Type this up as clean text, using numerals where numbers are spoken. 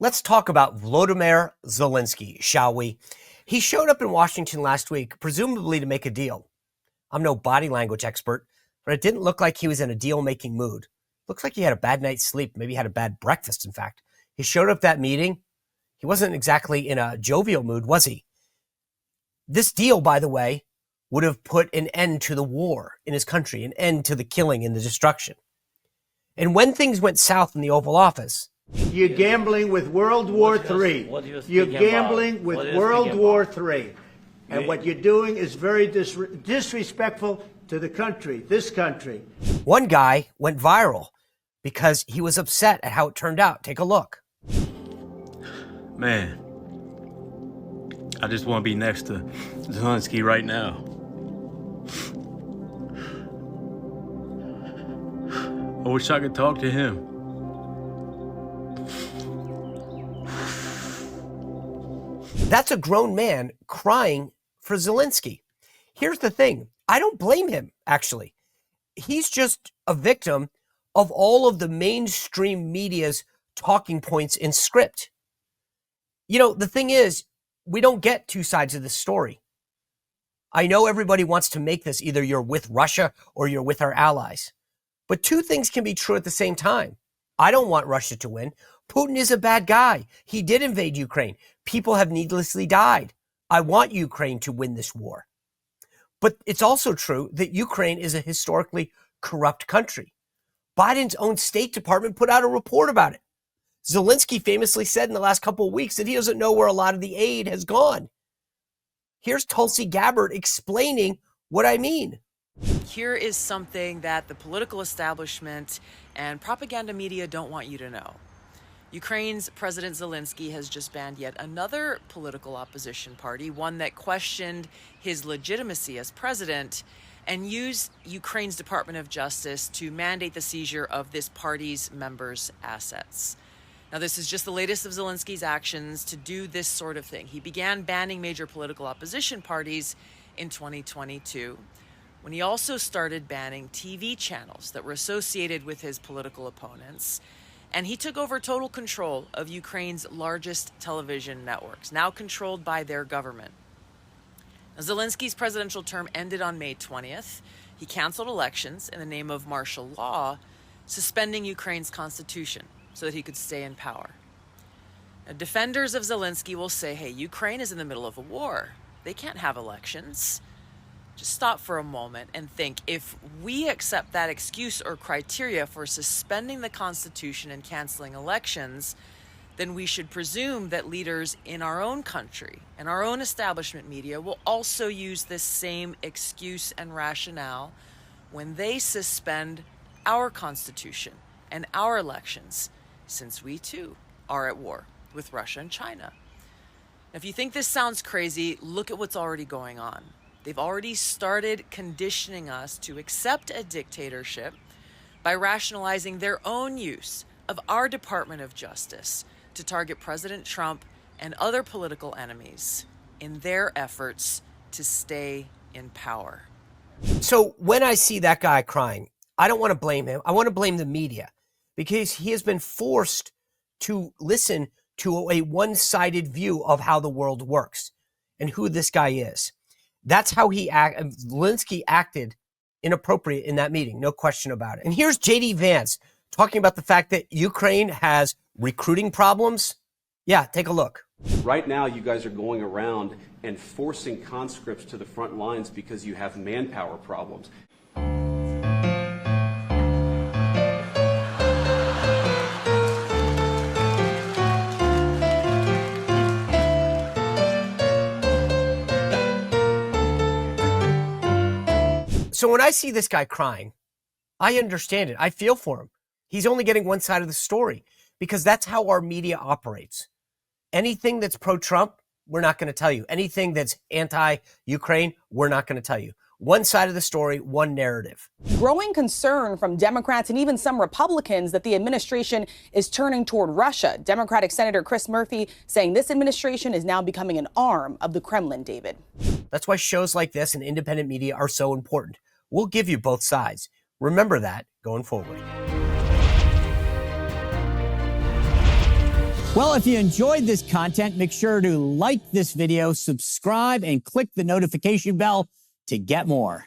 Let's talk about Volodymyr Zelenskyy, shall we? He showed up in Washington last week, presumably to make a deal. I'm no body language expert, but it didn't look like he was in a deal-making mood. Looks like he had a bad night's sleep, maybe had a bad breakfast, in fact. He showed up that meeting. He wasn't exactly in a jovial mood, was he? This deal, by the way, would have put an end to the war in his country, an end to the killing and the destruction. And when things went south in the Oval Office, you're gambling with World War III. You're gambling with World War III. And what you're doing is very disrespectful to the country, this country. One guy went viral because he was upset at how it turned out. Take a look. Man, I just want to be next to Zelenskyy right now. I wish I could talk to him. That's a grown man crying for Zelenskyy. Here's the thing. I don't blame him, actually. He's just a victim of all of the mainstream media's talking points in script. You know, the thing is, we don't get two sides of this story. I know everybody wants to make this either you're with Russia or you're with our allies. But two things can be true at the same time. I don't want Russia to win. Putin is a bad guy. He did invade Ukraine. People have needlessly died. I want Ukraine to win this war. But it's also true that Ukraine is a historically corrupt country. Biden's own State Department put out a report about it. Zelenskyy famously said in the last couple of weeks that he doesn't know where a lot of the aid has gone. Here's Tulsi Gabbard explaining what I mean. Here is something that the political establishment and propaganda media don't want you to know. Ukraine's President Zelenskyy has just banned yet another political opposition party, one that questioned his legitimacy as president, and used Ukraine's Department of Justice to mandate the seizure of this party's members' assets. Now, this is just the latest of Zelenskyy's actions to do this sort of thing. He began banning major political opposition parties in 2022, when he also started banning TV channels that were associated with his political opponents. And he took over total control of Ukraine's largest television networks, now controlled by their government. Now, Zelenskyy's presidential term ended on May 20th. He canceled elections in the name of martial law, suspending Ukraine's constitution so that he could stay in power. Now, defenders of Zelenskyy will say, hey, Ukraine is in the middle of a war. They can't have elections. Just stop for a moment and think, if we accept that excuse or criteria for suspending the Constitution and canceling elections, then we should presume that leaders in our own country and our own establishment media will also use this same excuse and rationale when they suspend our Constitution and our elections, since we too are at war with Russia and China. If you think this sounds crazy, look at what's already going on. They've already started conditioning us to accept a dictatorship by rationalizing their own use of our Department of Justice to target President Trump and other political enemies in their efforts to stay in power. So when I see that guy crying, I don't want to blame him. I want to blame the media because he has been forced to listen to a one-sided view of how the world works and who this guy is. That's how Zelenskyy acted inappropriate in that meeting, no question about it. And here's J.D. Vance talking about the fact that Ukraine has recruiting problems. Yeah, take a look. Right now, you guys are going around and forcing conscripts to the front lines because you have manpower problems. So when I see this guy crying, I understand it. I feel for him. He's only getting one side of the story because that's how our media operates. Anything that's pro-Trump, we're not going to tell you. Anything that's anti-Ukraine, we're not going to tell you. One side of the story, one narrative. Growing concern from Democrats and even some Republicans that the administration is turning toward Russia. Democratic Senator Chris Murphy saying this administration is now becoming an arm of the Kremlin, David. That's why shows like this and independent media are so important. We'll give you both sides. Remember that going forward. Well, if you enjoyed this content, make sure to like this video, subscribe, and click the notification bell to get more.